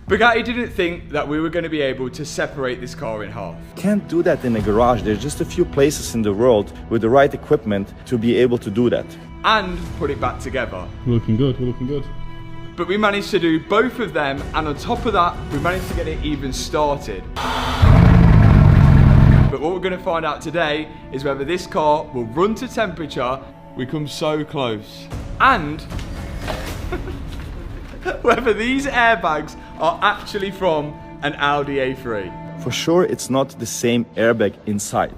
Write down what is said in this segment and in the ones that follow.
Bugatti didn't think that we were going to be able to separate this car in half. Can't do that in a garage. There's just a few places in the world with the right equipment to be able to do that. And put it back together. We're looking good, we're looking good. But we managed to do both of them, and on top of that, we managed to get it even started. But what we're going to find out today is whether this car will run to temperature. We come so close. And whether these airbags are actually from an Audi A3. For sure, it's not the same airbag inside.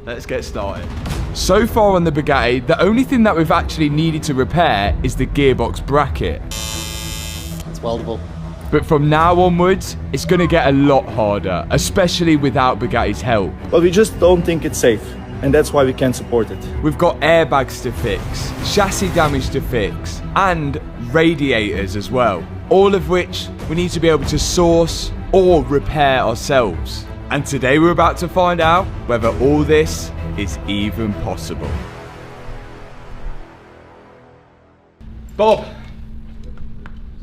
Let's get started. So far on the Bugatti, the only thing that we've actually needed to repair is the gearbox bracket. It's weldable. But from now onwards, it's going to get a lot harder, especially without Bugatti's help. But we just don't think it's safe, and that's why we can't support it. We've got airbags to fix, chassis damage to fix, and radiators as well. All of which we need to be able to source or repair ourselves. And today we're about to find out whether all this is even possible. Bob,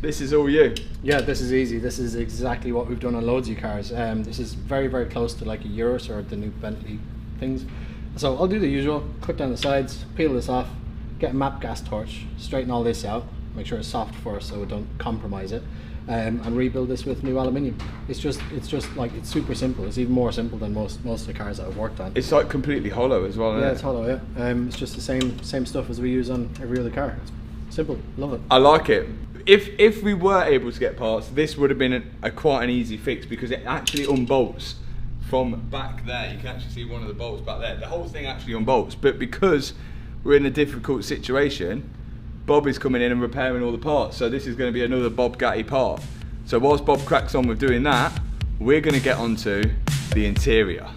this is all you. Yeah, this is easy. This is exactly what we've done on loads of cars. This is very, very close to like a Urus or the new Bentley things. So I'll do the usual, clip down the sides, peel this off, get a MAP gas torch, straighten all this out, make sure it's soft first so we don't compromise it, and rebuild this with new aluminium. It's just like, it's super simple. It's even more simple than most of the cars that I've worked on. It's like completely hollow as well, isn't it? Yeah, it's hollow, yeah. It's just the same stuff as we use on every other car. It's simple, love it. I like it. If we were able to get parts, this would have been quite an easy fix because it actually unbolts from back there. You can actually see one of the bolts back there. The whole thing actually unbolts, but because we're in a difficult situation, Bob is coming in and repairing all the parts. So this is going to be another Bob Gatti part. So whilst Bob cracks on with doing that, we're going to get onto the interior.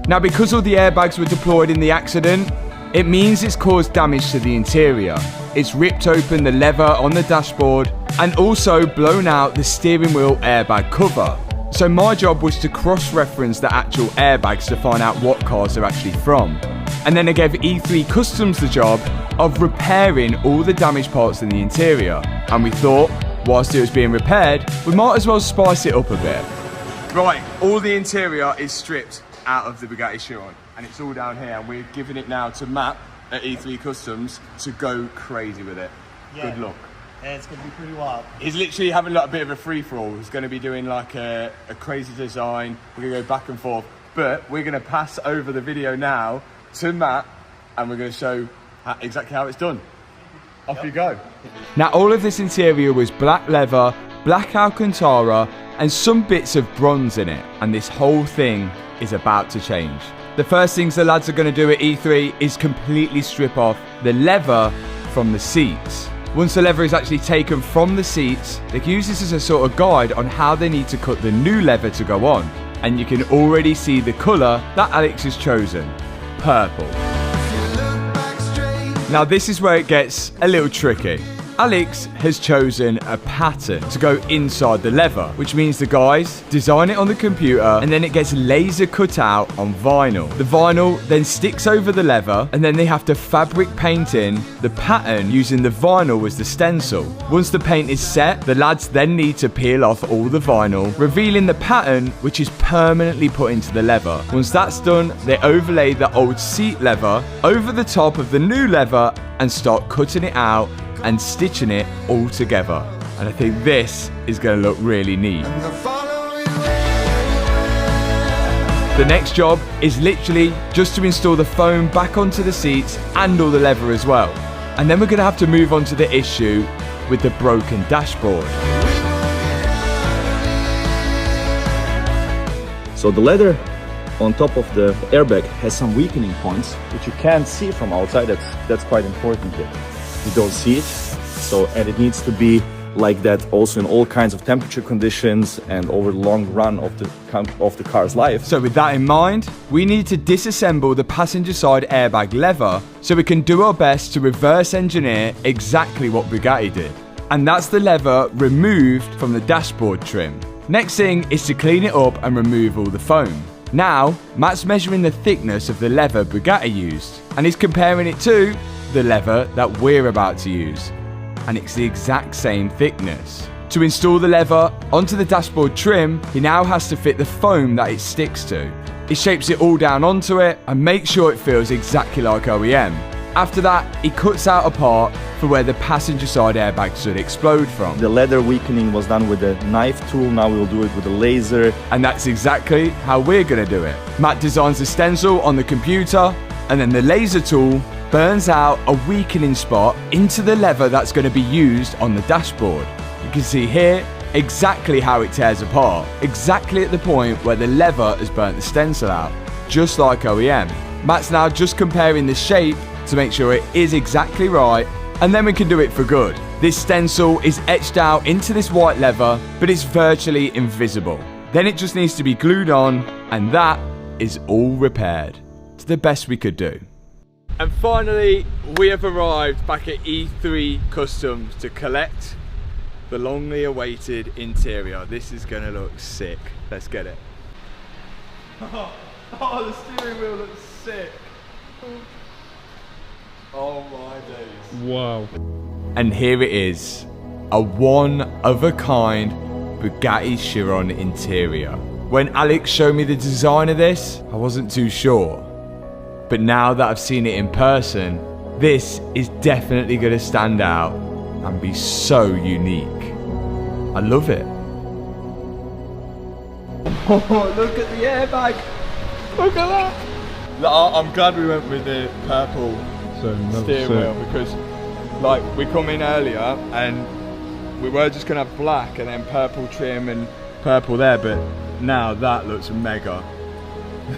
Now, because all the airbags were deployed in the accident, it means it's caused damage to the interior. It's ripped open the lever on the dashboard and also blown out the steering wheel airbag cover. So my job was to cross-reference the actual airbags to find out what cars they're actually from. And then I gave E3 Customs the job of repairing all the damaged parts in the interior. And we thought, whilst it was being repaired, we might as well spice it up a bit. Right, all the interior is stripped out of the Bugatti Chiron, and it's all down here, and we're giving it now to Matt at E3 Customs to go crazy with it. Yeah. Good luck. Yeah, it's going to be pretty wild. He's literally having like a bit of a free-for-all. He's going to be doing like a crazy design. We're going to go back and forth, but we're going to pass over the video now to Matt, and we're going to show exactly how it's done. Off you go. Now, all of this interior was black leather, black Alcantara, and some bits of bronze in it, and this whole thing is about to change. The first things the lads are going to do at E3 is completely strip off the leather from the seats. Once the leather is actually taken from the seats, they can use this as a sort of guide on how they need to cut the new leather to go on. And you can already see the colour that Alex has chosen, purple. Now this is where it gets a little tricky. Alex has chosen a pattern to go inside the leather, which means the guys design it on the computer and then it gets laser cut out on vinyl. The vinyl then sticks over the leather and then they have to fabric paint in the pattern using the vinyl as the stencil. Once the paint is set, the lads then need to peel off all the vinyl, revealing the pattern which is permanently put into the leather. Once that's done, they overlay the old seat leather over the top of the new leather and start cutting it out and stitching it all together. And I think this is going to look really neat. The next job is literally just to install the foam back onto the seats and all the leather as well. And then we're going to have to move on to the issue with the broken dashboard. So the leather on top of the airbag has some weakening points, which you can't see from outside. That's quite important here. You don't see it, and it needs to be like that also in all kinds of temperature conditions and over the long run of the car's life. So with that in mind, we need to disassemble the passenger side airbag lever so we can do our best to reverse engineer exactly what Bugatti did. And that's the lever removed from the dashboard trim. Next thing is to clean it up and remove all the foam. Now, Matt's measuring the thickness of the leather Bugatti used, and he's comparing it to the leather that we're about to use. And it's the exact same thickness. To install the lever onto the dashboard trim, he now has to fit the foam that it sticks to. He shapes it all down onto it and makes sure it feels exactly like OEM. After that, he cuts out a part for where the passenger side airbag should explode from. The leather weakening was done with a knife tool, now we'll do it with a laser. And that's exactly how we're gonna do it. Matt designs the stencil on the computer, and then the laser tool burns out a weakening spot into the lever that's gonna be used on the dashboard. You can see here exactly how it tears apart, exactly at the point where the lever has burnt the stencil out, just like OEM. Matt's now just comparing the shape to make sure it is exactly right, and then we can do it for good. This stencil is etched out into this white leather, but it's virtually invisible. Then it just needs to be glued on, and that is all repaired to the best we could do. And finally, we have arrived back at E3 Customs to collect the longly awaited interior. This is gonna look sick. Let's get it. Oh, the steering wheel looks sick. Oh my days. Wow. And here it is, a one-of-a-kind Bugatti Chiron interior. When Alex showed me the design of this, I wasn't too sure. But now that I've seen it in person, this is definitely going to stand out and be so unique. I love it. Oh, look at the airbag. Look at that. I'm glad we went with the purple steering wheel, because like we come in earlier and we were just gonna have black and then purple trim and purple there, but now that looks mega.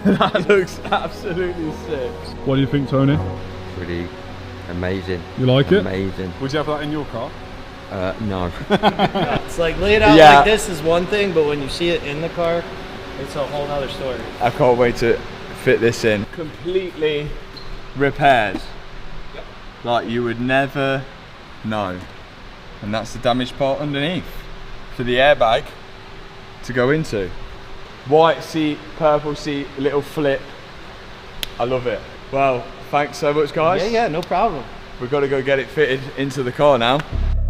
That looks absolutely sick. What do you think, Tony? Pretty amazing. You like it? Amazing. Would you have that in your car? No. It's like laid out Yeah. like this is one thing, but when you see it in the car, it's a whole nother story. I can't wait to fit this in. Completely repaired. Yep. Like you would never know. And that's the damaged part underneath for the airbag to go into. White seat, purple seat, little flip. I love it. Well, thanks so much, guys. Yeah, no problem. We've got to go get it fitted into the car now.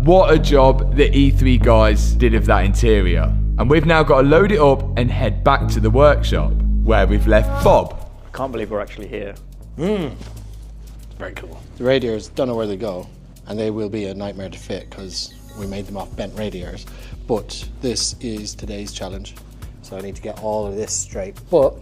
What a job the E3 guys did of that interior. And we've now got to load it up and head back to the workshop where we've left Bob. I can't believe we're actually here. Very cool. The radiators, don't know where they go, and they will be a nightmare to fit because we made them off bent radiators. But this is today's challenge, so I need to get all of this straight. But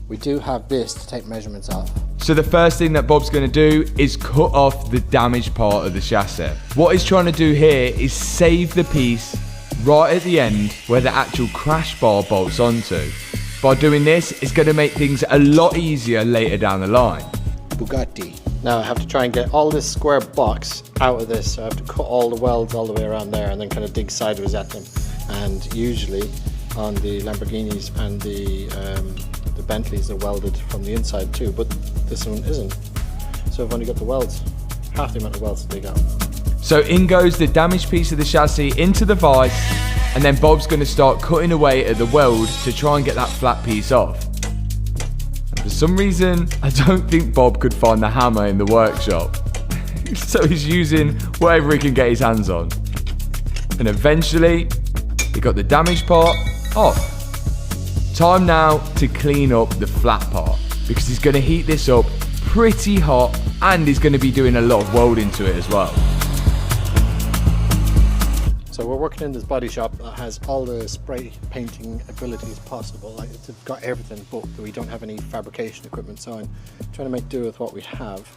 we do have this to take measurements of. So the first thing that Bob's going to do is cut off the damaged part of the chassis. What he's trying to do here is save the piece right at the end where the actual crash bar bolts onto. By doing this, it's going to make things a lot easier later down the line. Bugatti. Now I have to try and get all this square box out of this, so I have to cut all the welds all the way around there and then kind of dig sideways at them. And usually on the Lamborghinis and the Bentleys, they're welded from the inside too, but this one isn't. So I've only got the welds, half the amount of welds to dig out. So in goes the damaged piece of the chassis into the vise, and then Bob's going to start cutting away at the weld to try and get that flat piece off. And for some reason, I don't think Bob could find the hammer in the workshop. So he's using whatever he can get his hands on. And eventually, he got the damaged part off. Time now to clean up the flat part, because he's going to heat this up pretty hot and he's going to be doing a lot of welding to it as well. So we're working in this body shop that has all the spray painting abilities possible. Like it's got everything, but we don't have any fabrication equipment, so I'm trying to make do with what we have.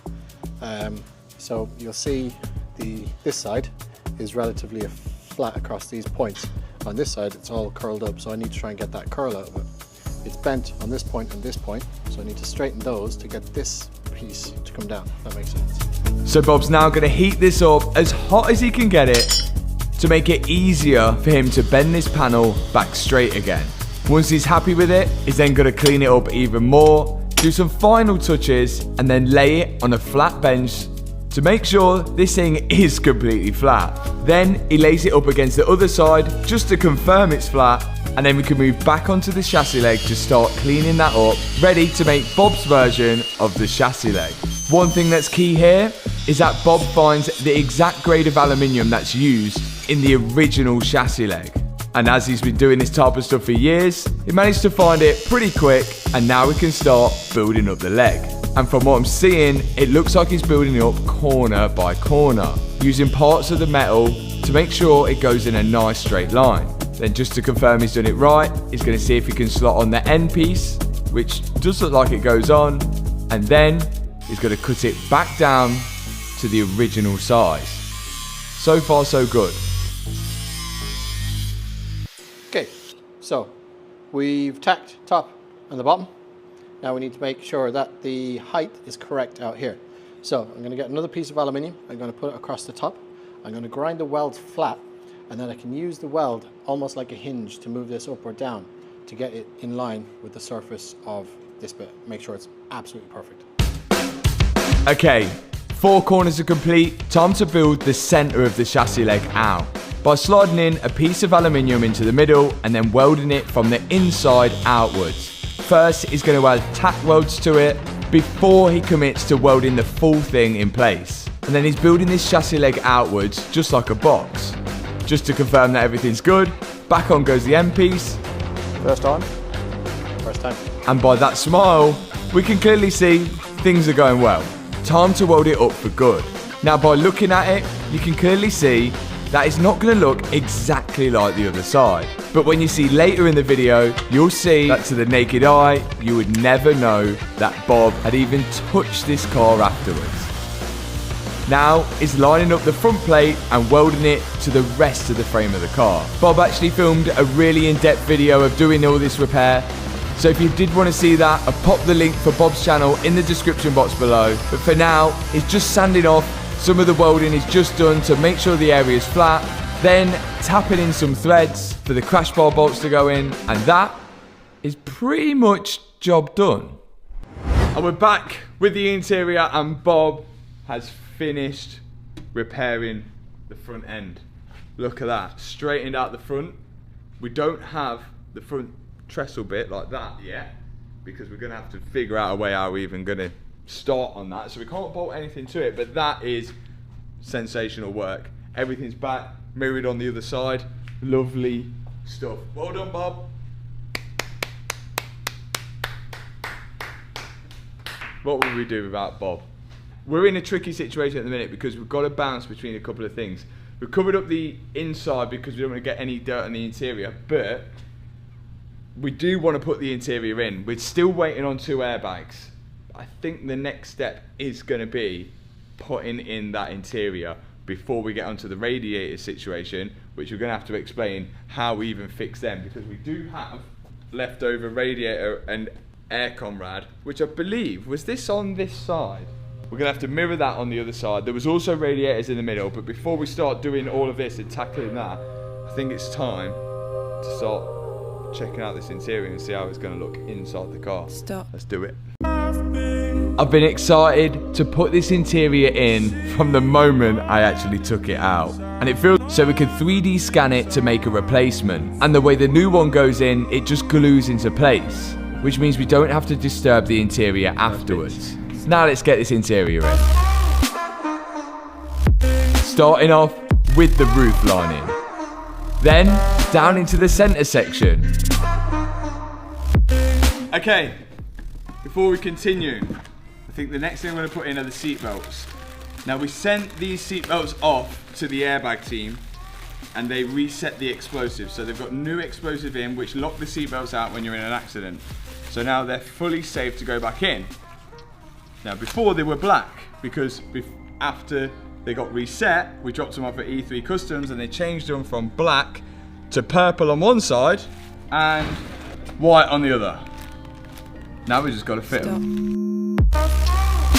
So you'll see this side is relatively flat across these points. On this side, it's all curled up, so I need to try and get that curl out of it. It's bent on this point and this point, so I need to straighten those to get this piece to come down, if that makes sense. So Bob's now going to heat this up as hot as he can get it to make it easier for him to bend this panel back straight again. Once he's happy with it, he's then going to clean it up even more, do some final touches, and then lay it on a flat bench to make sure this thing is completely flat. Then he lays it up against the other side just to confirm it's flat, and then we can move back onto the chassis leg to start cleaning that up, ready to make Bob's version of the chassis leg. One thing that's key here is that Bob finds the exact grade of aluminium that's used in the original chassis leg. And as he's been doing this type of stuff for years, he managed to find it pretty quick, and now we can start building up the leg. And from what I'm seeing, it looks like he's building it up corner by corner, using parts of the metal to make sure it goes in a nice straight line. Then just to confirm he's done it right, he's going to see if he can slot on the end piece, which does look like it goes on, and then he's going to cut it back down to the original size. So far so good. Okay, so we've tacked top and the bottom. Now we need to make sure that the height is correct out here. So I'm going to get another piece of aluminium. I'm going to put it across the top. I'm going to grind the welds flat, and then I can use the weld almost like a hinge to move this up or down to get it in line with the surface of this bit. Make sure it's absolutely perfect. Okay, 4 corners are complete. Time to build the center of the chassis leg out by sliding in a piece of aluminium into the middle and then welding it from the inside outwards. First, he's going to add tack welds to it before he commits to welding the full thing in place. And then he's building this chassis leg outwards just like a box. Just to confirm that everything's good, back on goes the end piece. First time. First time. And by that smile, we can clearly see things are going well. Time to weld it up for good. Now by looking at it, you can clearly see that it's not going to look exactly like the other side. But when you see later in the video, you'll see that to the naked eye, you would never know that Bob had even touched this car afterwards. Now is lining up the front plate and welding it to the rest of the frame of the car. Bob actually filmed a really in-depth video of doing all this repair. So if you did want to see that, I've popped the link for Bob's channel in the description box below. But for now, it's just sanding off. Some of the welding is just done to make sure the area is flat. Then tapping in some threads for the crash bar bolts to go in. And that is pretty much job done. And we're back with the interior, and Bob has finished repairing the front end. Look at that, straightened out the front. We don't have the front trestle bit like that yet, because we're going to have to figure out a way how we're even going to start on that, so we can't bolt anything to it. But that is sensational work. Everything's back, mirrored on the other side. Lovely stuff. Well done, Bob. What would we do without Bob? We're in a tricky situation at the minute because we've got to bounce between a couple of things. We've covered up the inside because we don't want to get any dirt on the interior, but we do want to put the interior in. We're still waiting on 2 airbags. I think the next step is going to be putting in that interior before we get onto the radiator situation, which we're going to have to explain how we even fix them, because we do have leftover radiator and aircon rad, which I believe was this on this side. We're going to have to mirror that on the other side. There was also radiators in the middle, but before we start doing all of this and tackling that, I think it's time to start checking out this interior and see how it's going to look inside the car. Stop. Let's do it. I've been excited to put this interior in from the moment I actually took it out. And it feels so we can 3D scan it to make a replacement. And the way the new one goes in, it just glues into place, which means we don't have to disturb the interior afterwards. Now let's get this interior in. Starting off with the roof lining. Then down into the center section. Okay, before we continue, I think the next thing I'm going to put in are the seat belts. Now we sent these seat belts off to the airbag team and they reset the explosives. So they've got new explosive in which lock the seat belts out when you're in an accident. So now they're fully safe to go back in. Now before they were black, because after they got reset, we dropped them off at E3 Customs and they changed them from black to purple on one side and white on the other. Now we just got to fit them.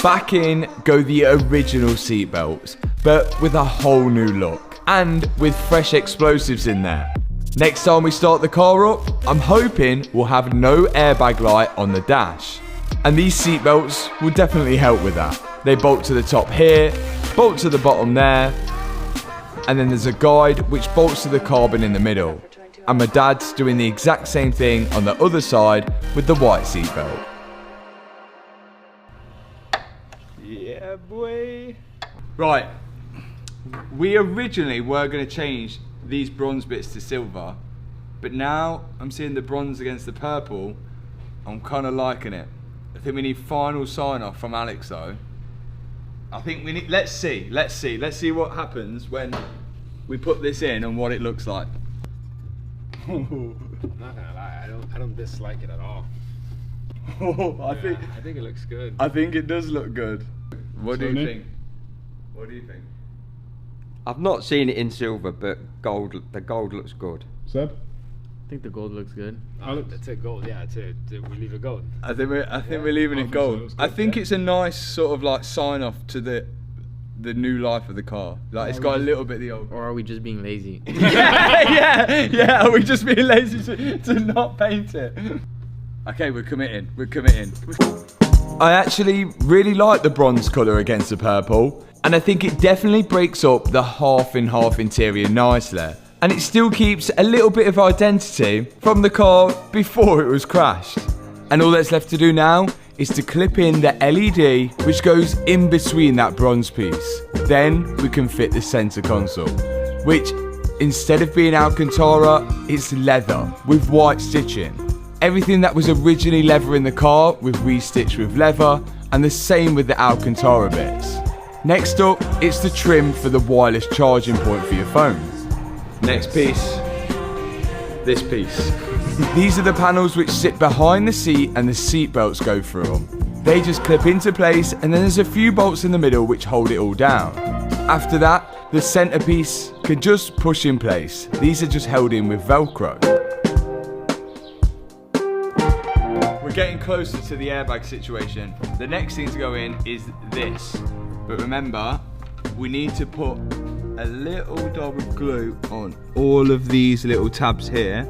Back in go the original seat belts, but with a whole new look and with fresh explosives in there. Next time we start the car up, I'm hoping we'll have no airbag light on the dash. And these seat belts will definitely help with that. They bolt to the top here, bolt to the bottom there, and then there's a guide which bolts to the carbon in the middle. And my dad's doing the exact same thing on the other side with the white seat belt. Yeah, boy. Right, we originally were going to change these bronze bits to silver, but now I'm seeing the bronze against the purple. I'm kind of liking it. I think we need final sign off from Alex though. I think we need, let's see what happens when we put this in and what it looks like. I'm not gonna lie, I don't dislike it at all. I think it looks good. I think it does look good. What do you Tony? think? What do you think? I've not seen it in silver, but the gold looks good. Seb? I think the gold looks good. It's a gold, yeah. We leave it gold. I think we're leaving it I think so, gold. it's I good, think yeah. it's a nice sort of like sign off to the new life of the car. Like it's got a little bit of the old. Or are we just being lazy? yeah. Are we just being lazy to not paint it? Okay, we're committing. I actually really like the bronze colour against the purple, and I think it definitely breaks up the half and half interior nicely. And it still keeps a little bit of identity from the car before it was crashed. And all that's left to do now is to clip in the LED which goes in between that bronze piece. Then we can fit the centre console, which instead of being Alcantara, it's leather with white stitching. Everything that was originally leather in the car we've restitched with leather, and the same with the Alcantara bits. Next up, it's the trim for the wireless charging point for your phone. Next piece, this piece. These are the panels which sit behind the seat and the seat belts go through them. They just clip into place, and then there's a few bolts in the middle which hold it all down. After that, the centerpiece can just push in place. These are just held in with Velcro. We're getting closer to the airbag situation. The next thing to go in is this. But remember, we need to put a little dab of glue on all of these little tabs here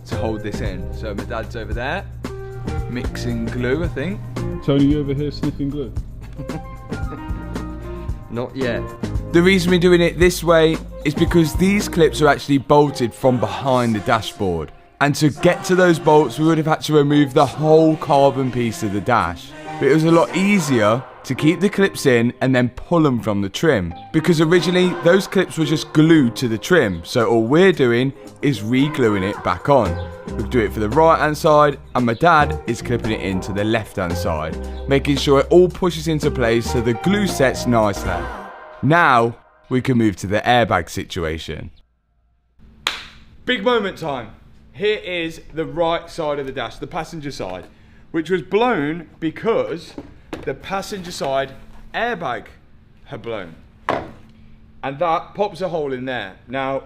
to hold this in. So my dad's over there, mixing glue, I think. Tony, you over here sniffing glue? Not yet. The reason we're doing it this way is because these clips are actually bolted from behind the dashboard. And to get to those bolts, we would have had to remove the whole carbon piece of the dash. But it was a lot easier to keep the clips in and then pull them from the trim. Because originally, those clips were just glued to the trim. So all we're doing is re-gluing it back on. We'll do it for the right hand side, and my dad is clipping it into the left hand side, making sure it all pushes into place so the glue sets nicely. Now, we can move to the airbag situation. Big moment time. Here is the right side of the dash, the passenger side, which was blown because the passenger side airbag had blown. And that pops a hole in there. Now,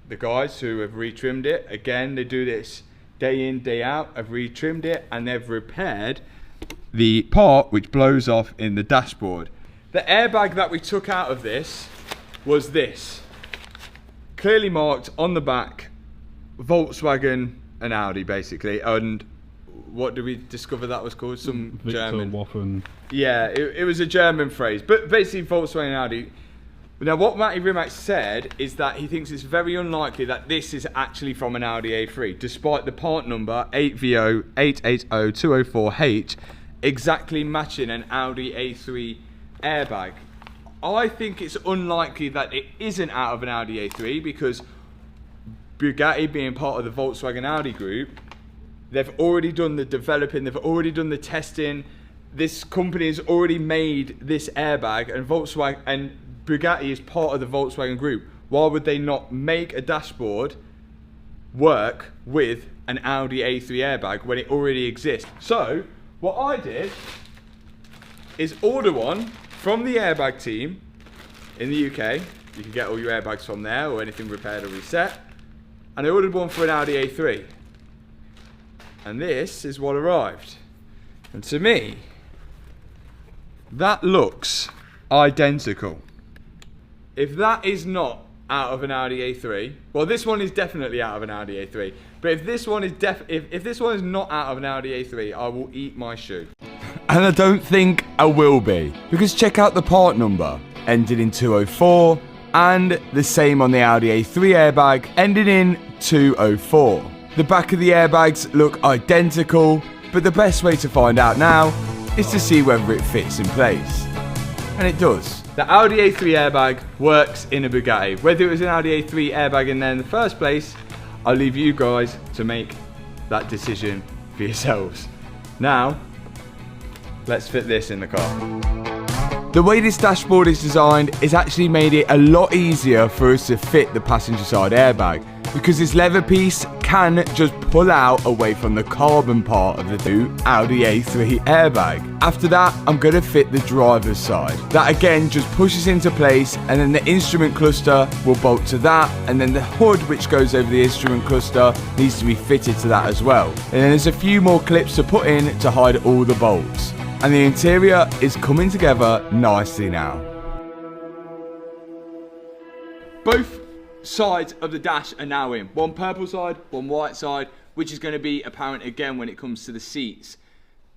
the guys who have retrimmed it, again, they do this day in, day out, have retrimmed it, and they've repaired the part which blows off in the dashboard. The airbag that we took out of this was this. Clearly marked on the back, Volkswagen and Audi basically. And what did we discover that was called? Some Victor, German. Waffen. Yeah, it was a German phrase, but basically Volkswagen and Audi. Now what Matty Rimac said is that he thinks it's very unlikely that this is actually from an Audi A3, despite the part number 8VO880204H exactly matching an Audi A3 airbag. I think it's unlikely that it isn't out of an Audi A3 because Bugatti, being part of the Volkswagen Audi group, they've already done the developing, they've already done the testing. This company has already made this airbag, and Volkswagen and Bugatti is part of the Volkswagen group. Why would they not make a dashboard work with an Audi A3 airbag when it already exists? So what I did is order one from the airbag team in the UK. You can get all your airbags from there, or anything repaired or reset. And I ordered one for an Audi A3. And this is what arrived. And to me, that looks identical. If that is not out of an Audi A3, well, this one is definitely out of an Audi A3. But if this one is if this one is not out of an Audi A3, I will eat my shoe. And I don't think I will be, because check out the part number, ended in 204, and the same on the Audi A3 airbag, ended in 204. The back of the airbags look identical, but the best way to find out now is to see whether it fits in place. And it does. The Audi A3 airbag works in a Bugatti. Whether it was an Audi A3 airbag in there in the first place, I'll leave you guys to make that decision for yourselves. Now, let's fit this in the car. The way this dashboard is designed is actually made it a lot easier for us to fit the passenger side airbag, because this leather piece can just pull out away from the carbon part of the new Audi A3 airbag. After that, I'm going to fit the driver's side. That again just pushes into place, and then the instrument cluster will bolt to that, and then the hood which goes over the instrument cluster needs to be fitted to that as well. And then there's a few more clips to put in to hide all the bolts. And the interior is coming together nicely now. Both sides of the dash are now in. One purple side, one white side, which is going to be apparent again when it comes to the seats.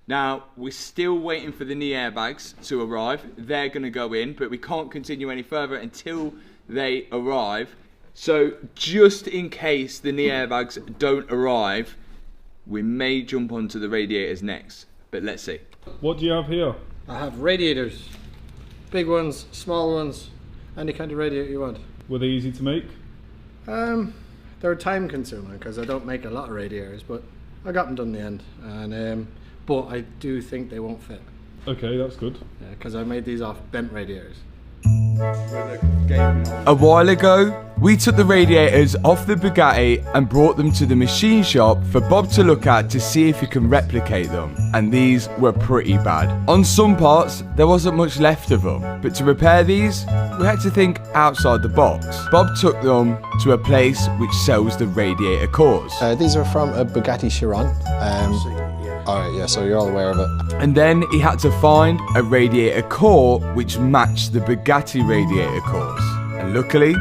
Now, we're still waiting for the knee airbags to arrive. They're going to go in, but we can't continue any further until they arrive. So, just in case the knee airbags don't arrive, we may jump onto the radiators next. But let's see. What do you have here? I have radiators. Big ones, small ones, any kind of radiator you want. Were they easy to make? They're time consuming because I don't make a lot of radiators, but I got them done in the end. And but I do think they won't fit. Okay, that's good. Yeah, because I made these off bent radiators. A while ago, we took the radiators off the Bugatti and brought them to the machine shop for Bob to look at to see if he can replicate them, and these were pretty bad. On some parts, there wasn't much left of them, but to repair these, we had to think outside the box. Bob took them to a place which sells the radiator cores. These are from a Bugatti Chiron. Alright, yeah, so you're all aware of it. And then he had to find a radiator core which matched the Bugatti radiator cores. And luckily,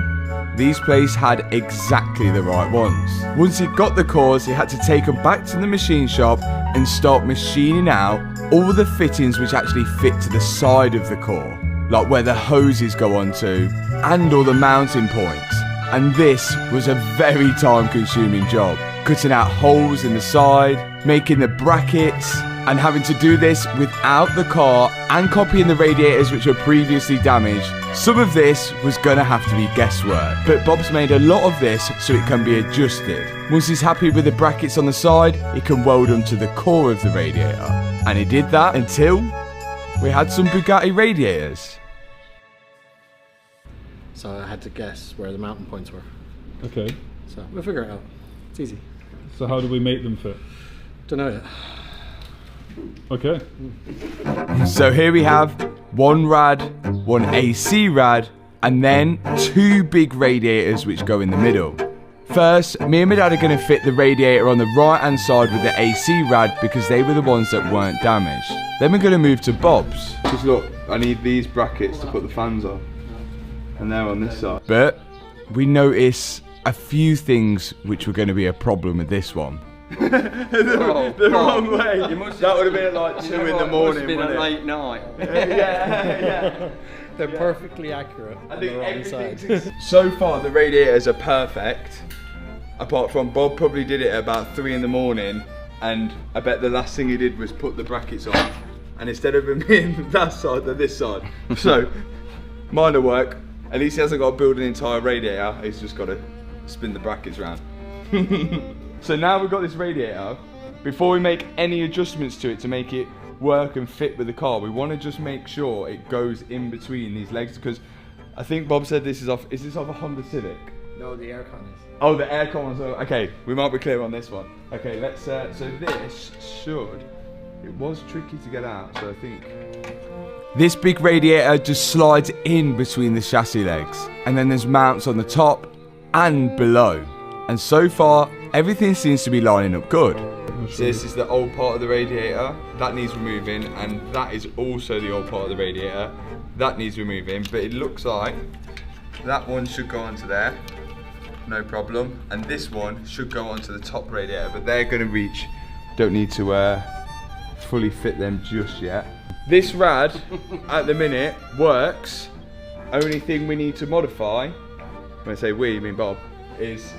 these places had exactly the right ones. Once he got the cores, he had to take them back to the machine shop and start machining out all the fittings which actually fit to the side of the core, like where the hoses go onto and all the mounting points. And this was a very time-consuming job. Cutting out holes in the side, making the brackets, and having to do this without the car and copying the radiators which were previously damaged. Some of this was gonna have to be guesswork, but Bob's made a lot of this so it can be adjusted. Once he's happy with the brackets on the side, he can weld them to the core of the radiator. And he did that until we had some Bugatti radiators. So I had to guess where the mountain points were. Okay. So we'll figure it out. It's easy. So how do we make them fit? Don't know yet. Okay. So here we have one rad, one AC rad, and then two big radiators which go in the middle. First, me and my dad are going to fit the radiator on the right hand side with the AC rad because they were the ones that weren't damaged. Then we're going to move to Bob's. Just look, I need these brackets to put the fans on. And they're on this side. But we notice a few things which were going to be a problem with this one. the wrong way. That would have been at like 2 in the morning. It must have been a late night. yeah. They're perfectly accurate on the wrong side. So far the radiators are perfect, apart from Bob probably did it at about 3 in the morning, and I bet the last thing he did was put the brackets on, and instead of them being that side, they're this side. So minor work. At least he hasn't got to build an entire radiator, he's just got to spin the brackets around. So now we've got this radiator. Before we make any adjustments to it to make it work and fit with the car, we want to just make sure it goes in between these legs, because I think Bob said this is off a Honda Civic? No, the aircon is. Oh, the aircon one's okay, we might be clear on this one. Okay, let's, so this should, it was tricky to get out, so I think. This big radiator just slides in between the chassis legs, and then there's mounts on the top and below. And so far, everything seems to be lining up good. So this is the old part of the radiator, that needs removing, and that is also the old part of the radiator, that needs removing, but it looks like that one should go onto there, no problem, and this one should go onto the top radiator, but they're going to reach, don't need to fully fit them just yet. This rad, at the minute, works. Only thing we need to modify, when I say we, I mean Bob, is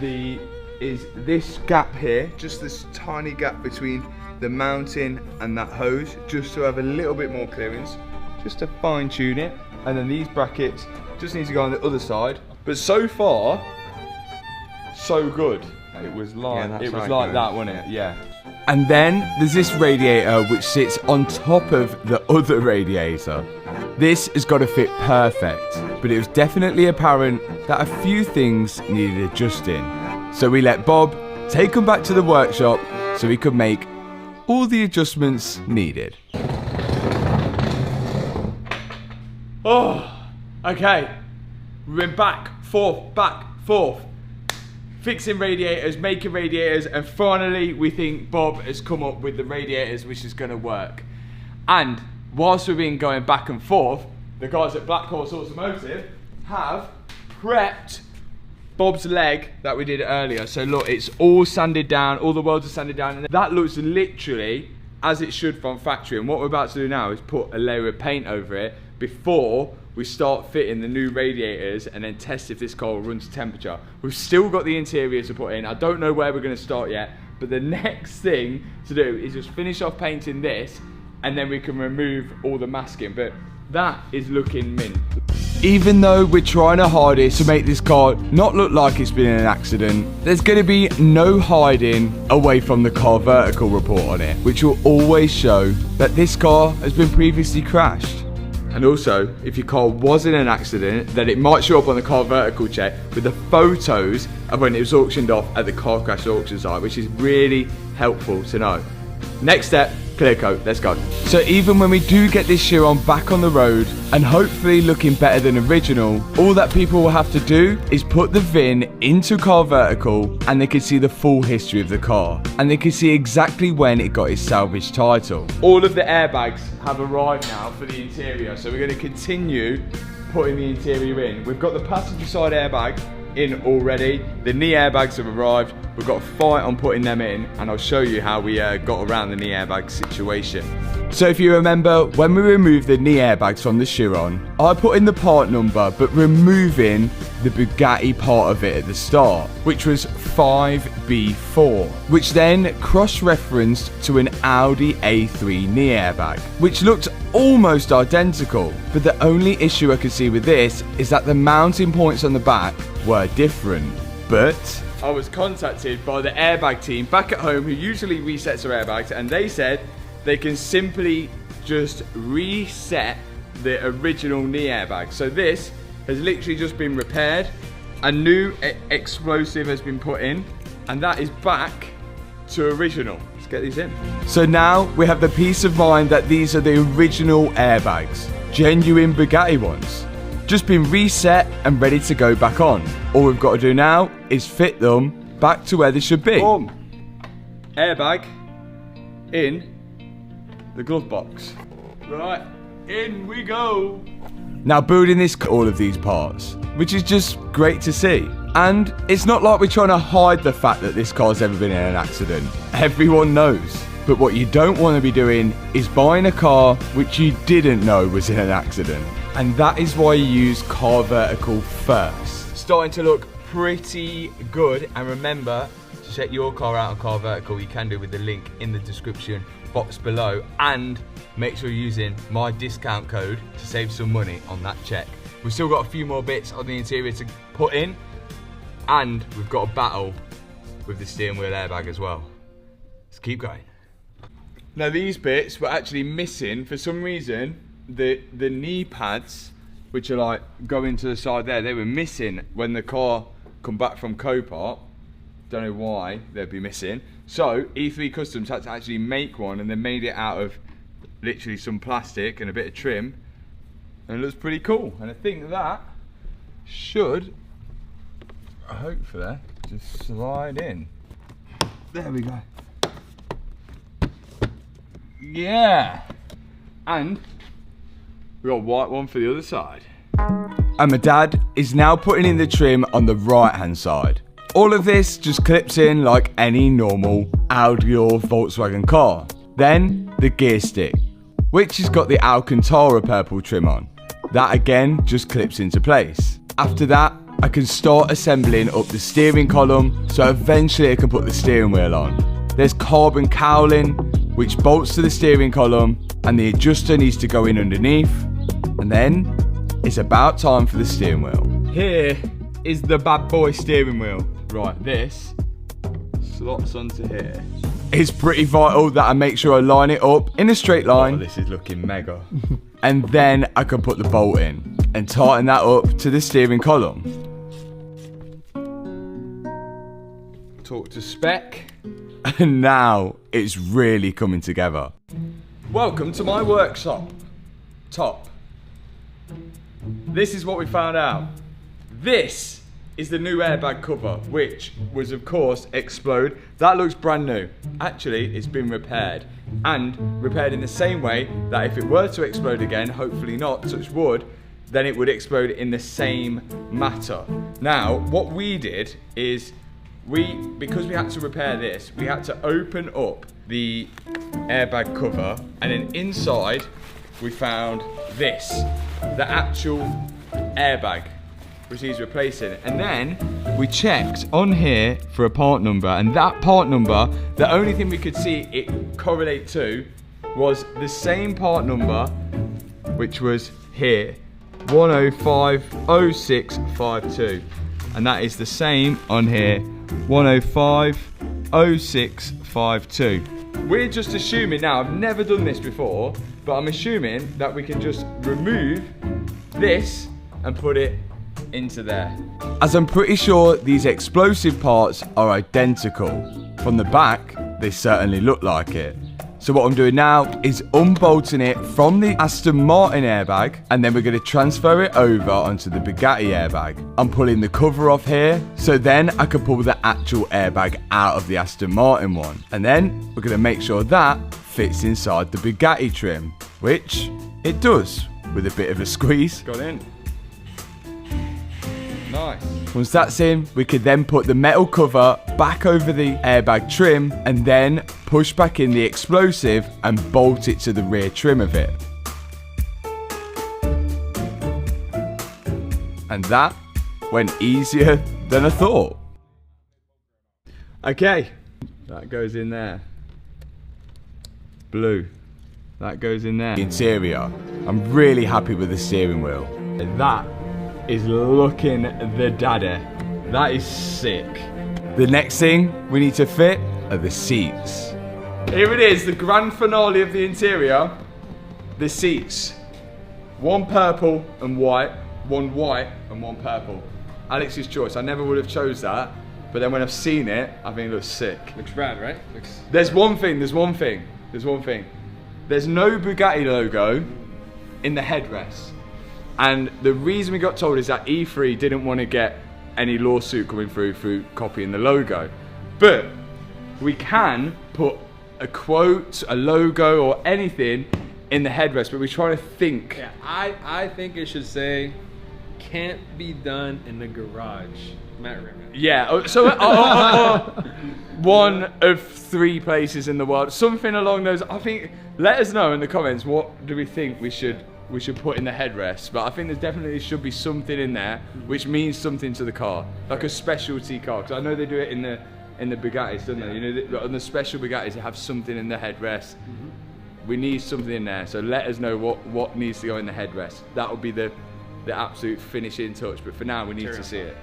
this gap here, just this tiny gap between the mounting and that hose, just to have a little bit more clearance. just to fine tune it. And then these brackets just need to go on the other side. But so far, so good. It was like, that, wasn't it? Yeah. And then there's this radiator which sits on top of the other radiator. This has got to fit perfect, but it was definitely apparent that a few things needed adjusting. So we let Bob take them back to the workshop so he could make all the adjustments needed. Oh, okay. We went back, forth. Fixing radiators, making radiators, and finally we think Bob has come up with the radiators which is going to work. And whilst we've been going back and forth, the guys at Black Horse Automotive have prepped Bob's leg that we did earlier. So look, it's all sanded down, all the welds are sanded down, and that looks literally as it should from factory. And what we're about to do now is put a layer of paint over it before we start fitting the new radiators and then test if this car will run to temperature. We've still got the interior to put in. I don't know where we're going to start yet, but the next thing to do is just finish off painting this and then we can remove all the masking. But that is looking mint. Even though we're trying our hardest to make this car not look like it's been in an accident, there's going to be no hiding away from the car vertical report on it, which will always show that this car has been previously crashed. And also, if your car was in an accident, then it might show up on the car vertical check with the photos of when it was auctioned off at the car crash auction site, which is really helpful to know. Next step, clear coat, let's go. So even when we do get this Chiron back on the road and hopefully looking better than original, all that people will have to do is put the VIN into car vertical and they can see the full history of the car. And they can see exactly when it got its salvage title. All of the airbags have arrived now for the interior, so we're going to continue putting the interior in. We've got the passenger side airbag in already. The knee airbags have arrived. We've got a fight on putting them in, and I'll show you how we got around the knee airbag situation. So if you remember, when we removed the knee airbags from the Chiron, I put in the part number, but removing the Bugatti part of it at the start, which was 5B4, which then cross-referenced to an Audi A3 knee airbag, which looked almost identical. But the only issue I could see with this is that the mounting points on the back were different. But I was contacted by the airbag team back at home who usually resets their airbags, and they said they can simply just reset the original knee airbag. So this has literally just been repaired, a new explosive has been put in, and that is back to original. Let's get these in. So now we have the peace of mind that these are the original airbags, genuine Bugatti ones. Just been reset and ready to go back on. All we've got to do now is fit them back to where they should be. Boom. Airbag in the glove box. Right, in we go. Now building all of these parts, which is just great to see. And it's not like we're trying to hide the fact that this car's ever been in an accident. Everyone knows. But what you don't want to be doing is buying a car which you didn't know was in an accident. And that is why you use car vertical first. Starting to look pretty good. And remember to check your car out on car vertical. You can do with the link in the description box below. And make sure you're using my discount code to save some money on that check. We've still got a few more bits on the interior to put in. And we've got a battle with the steering wheel airbag as well. Let's keep going. Now these bits were actually missing for some reason. The knee pads, which are like going to the side there, they were missing when the car come back from Copart. Don't know why they'd be missing. So E3 Customs had to actually make one, and they made it out of literally some plastic and a bit of trim, and it looks pretty cool. And I think that should hopefully just slide in. There we go. Yeah, and we got a white one for the other side. And my dad is now putting in the trim on the right hand side. All of this just clips in like any normal Audi or Volkswagen car. Then the gear stick, which has got the Alcantara purple trim on. That again just clips into place. After that, I can start assembling up the steering column, so eventually I can put the steering wheel on. There's carbon cowling, which bolts to the steering column, and the adjuster needs to go in underneath. And then it's about time for the steering wheel. Here is the bad boy steering wheel. Right, this slots onto here. It's pretty vital that I make sure I line it up in a straight line. Oh, this is looking mega. And then I can put the bolt in and tighten that up to the steering column. Talk to spec. And now it's really coming together. Welcome to my workshop. Top. This is what we found out. This is the new airbag cover, which was of course explode. That looks brand new. Actually, it's been repaired. And repaired in the same way that if it were to explode again, hopefully not, touch wood, then it would explode in the same matter. Now, what we did is, because we had to repair this, we had to open up the airbag cover, and then inside we found this, the actual airbag, which needs replacing. And then we checked on here for a part number, and that part number, the only thing we could see it correlate to was the same part number, which was here, 1050652. And that is the same on here, 1050652. We're just assuming now, I've never done this before, but I'm assuming that we can just remove this and put it into there. As I'm pretty sure these explosive parts are identical. From the back, they certainly look like it. So what I'm doing now is unbolting it from the Aston Martin airbag, and then we're going to transfer it over onto the Bugatti airbag. I'm pulling the cover off here, so then I can pull the actual airbag out of the Aston Martin one. And then we're going to make sure that fits inside the Bugatti trim, which it does with a bit of a squeeze. Got in. Nice. Once that's in, we could then put the metal cover back over the airbag trim and then push back in the explosive and bolt it to the rear trim of it. And that went easier than I thought. Okay, that goes in there. Blue, that goes in there. The interior, I'm really happy with the steering wheel. That is looking the daddy. That is sick. The next thing we need to fit are the seats. Here it is, the grand finale of the interior. The seats. One purple and white, one white and one purple. Alex's choice. I never would have chose that, but then when I've seen it, I think it looks sick. Looks rad, right? There's one thing. There's no Bugatti logo in the headrest. And the reason we got told is that E3 didn't want to get any lawsuit coming through copying the logo. But we can put a quote, a logo, or anything in the headrest, but we're trying to think. Yeah, I think it should say, can't be done in the garage. Matt Raymond. Yeah, so one of 3 places in the world. Something along those. I think, let us know in the comments, what do we think we should put in the headrest. But I think there definitely should be something in there which means something to the car, like a specialty car, because I know they do it in the Bugattis, don't they? You know, on the special Bugattis they have something in the headrest. We need something in there, so let us know what needs to go in the headrest. That would be the absolute finishing touch, but for now we need to see it.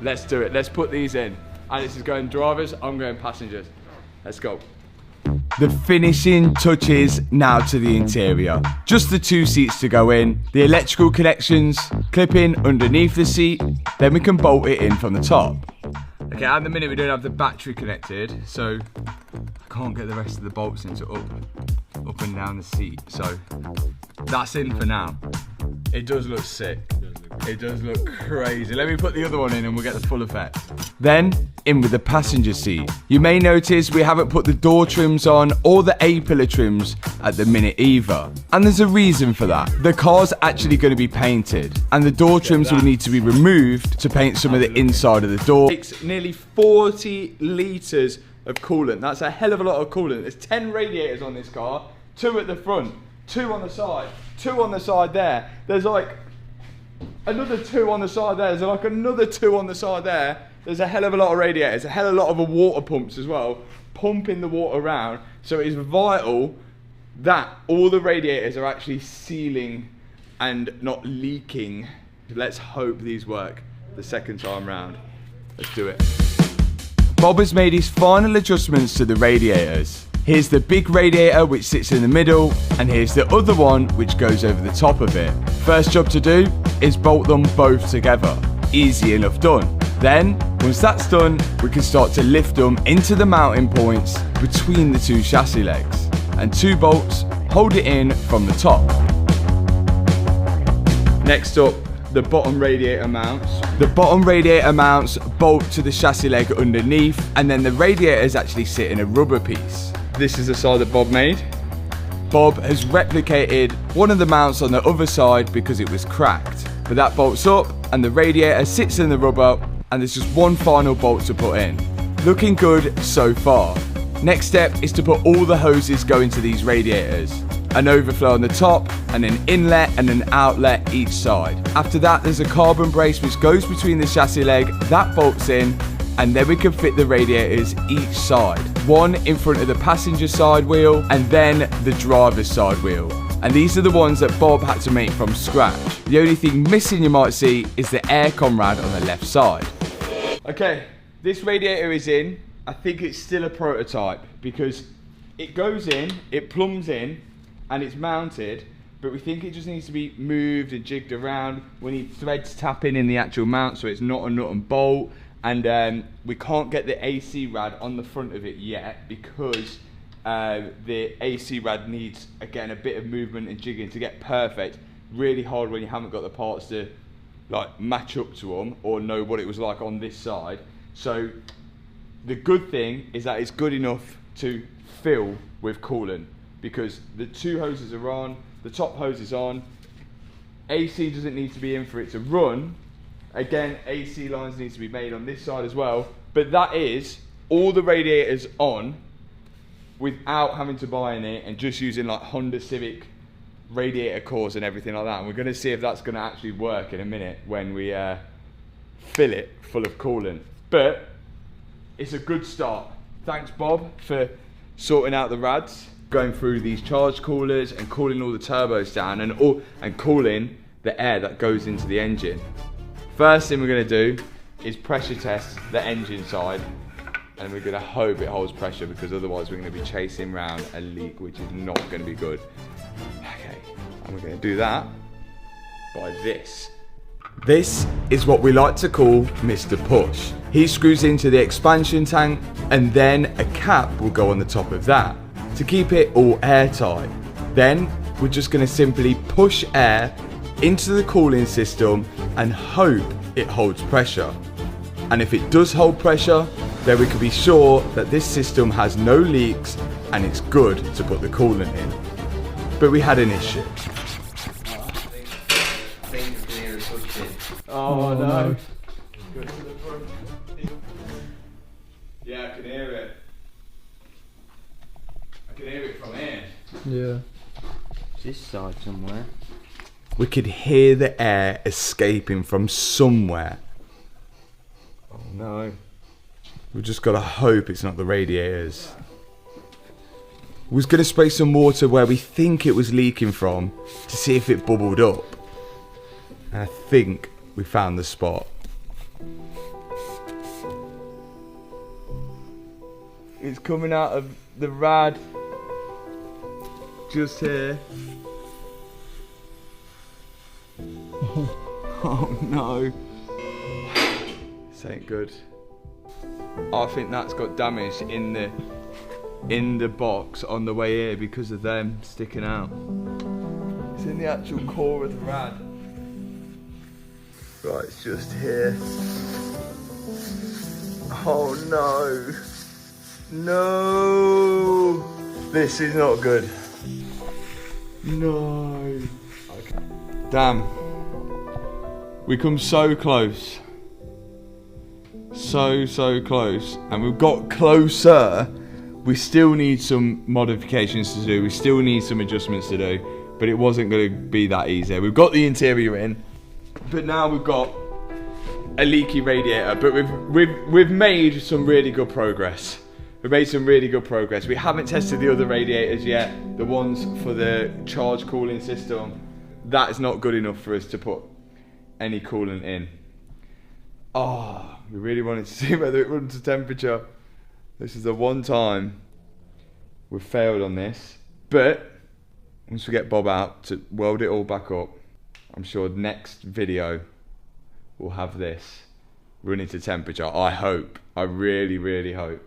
Let's do it. Let's put these in. Alex is going drivers, I'm going passengers. Let's go. The finishing touches now to the interior. Just the 2 seats to go in, the electrical connections clip in underneath the seat, then we can bolt it in from the top. Okay, at the minute we don't have the battery connected, so I can't get the rest of the bolts into up and down the seat, so that's in for now. It does look sick. It does look crazy. Let me put the other one in and we'll get the full effect. Then, in with the passenger seat. You may notice we haven't put the door trims on or the A-pillar trims at the minute either. And there's a reason for that. The car's actually going to be painted and the door trims will need to be removed to paint some of the inside of the door. It takes nearly 40 litres of coolant. That's a hell of a lot of coolant. There's 10 radiators on this car, 2 at the front, 2 on the side, 2 on the side there. There's like another 2 on the side there. There's like another 2 on the side there. There's a hell of a lot of radiators, a hell of a lot of water pumps as well, pumping the water around. So it is vital that all the radiators are actually sealing and not leaking. Let's hope these work the second time round. Let's do it. Bob has made his final adjustments to the radiators. Here's the big radiator which sits in the middle, and here's the other one which goes over the top of it. First job to do is bolt them both together. Easy enough done. Then, once that's done, we can start to lift them into the mounting points between the two chassis legs. And 2 bolts hold it in from the top. Next up, the bottom radiator mounts. The bottom radiator mounts bolt to the chassis leg underneath, and then the radiators actually sit in a rubber piece. This is the side that Bob made. Bob has replicated one of the mounts on the other side because it was cracked. But that bolts up and the radiator sits in the rubber, and there's just one final bolt to put in. Looking good so far. Next step is to put all the hoses going to these radiators. An overflow on the top, and an inlet and an outlet each side. After that, there's a carbon brace which goes between the chassis leg, that bolts in, and then we can fit the radiators each side. One in front of the passenger side wheel, and then the driver's side wheel. And these are the ones that Bob had to make from scratch. The only thing missing you might see is the aircon rad on the left side. Okay, this radiator is in. I think it's still a prototype because it goes in, it plumbs in, and it's mounted, but we think it just needs to be moved and jigged around. We need threads tapping in the actual mount so it's not a nut and bolt, and we can't get the AC rad on the front of it yet because the AC rad needs, again, a bit of movement and jigging to get perfect. Really hard when you haven't got the parts to like match up to them or know what it was like on this side. So the good thing is that it's good enough to fill with coolant, because the 2 hoses are on, the top hose is on, AC doesn't need to be in for it to run. Again, AC lines need to be made on this side as well, but that is all the radiators on without having to buy any and just using like Honda Civic radiator cores and everything like that. And we're going to see if that's going to actually work in a minute when we fill it full of coolant. But it's a good start. Thanks Bob for sorting out the rads, going through these charge coolers and cooling all the turbos down and cooling the air that goes into the engine. First thing we're going to do is pressure test the engine side, and we're going to hope it holds pressure, because otherwise we're going to be chasing around a leak, which is not going to be good. Okay, and we're going to do that by this. This is what we like to call Mr. Push. He screws into the expansion tank, and then a cap will go on the top of that to keep it all airtight. Then we're just going to simply push air into the cooling system and hope it holds pressure. And if it does hold pressure, then we can be sure that this system has no leaks and it's good to put the coolant in. But we had an issue. Oh no. Go to the front. Yeah, I can hear it. I can hear it from here. Yeah. It's this side somewhere. We could hear the air escaping from somewhere. Oh no. We've just got to hope it's not the radiators. We was going to spray some water where we think it was leaking from to see if it bubbled up. And I think we found the spot. It's coming out of the rad just here. Oh no. This ain't good. I think that's got damage in the box on the way here because of them sticking out. It's in the actual core of the rad. Right, it's just here. Oh no. No. This is not good. No. Okay. Damn. We come so close. So close. And we've got closer. We still need some modifications to do. We still need some adjustments to do. But it wasn't going to be that easy. We've got the interior in. But now we've got a leaky radiator. But we've made some really good progress. We've made some really good progress. We haven't tested the other radiators yet. The ones for the charge cooling system. that is not good enough for us to put any coolant in. Oh, we really wanted to see whether it runs to temperature. This is the one time we've failed on this, but once we get Bob out to weld it all back up, I'm sure next video will have this running to temperature. I hope. I really, really hope.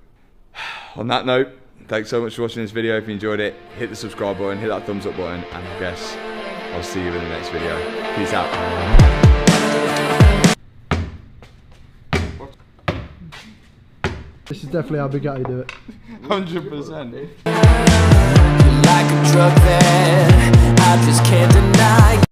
On that note, thanks so much for watching this video. If you enjoyed it, hit the subscribe button, hit that thumbs up button, and I guess I'll see you in the next video. Peace out. This is definitely how Bugatti do it. 100%. Like a drug that I just can't deny.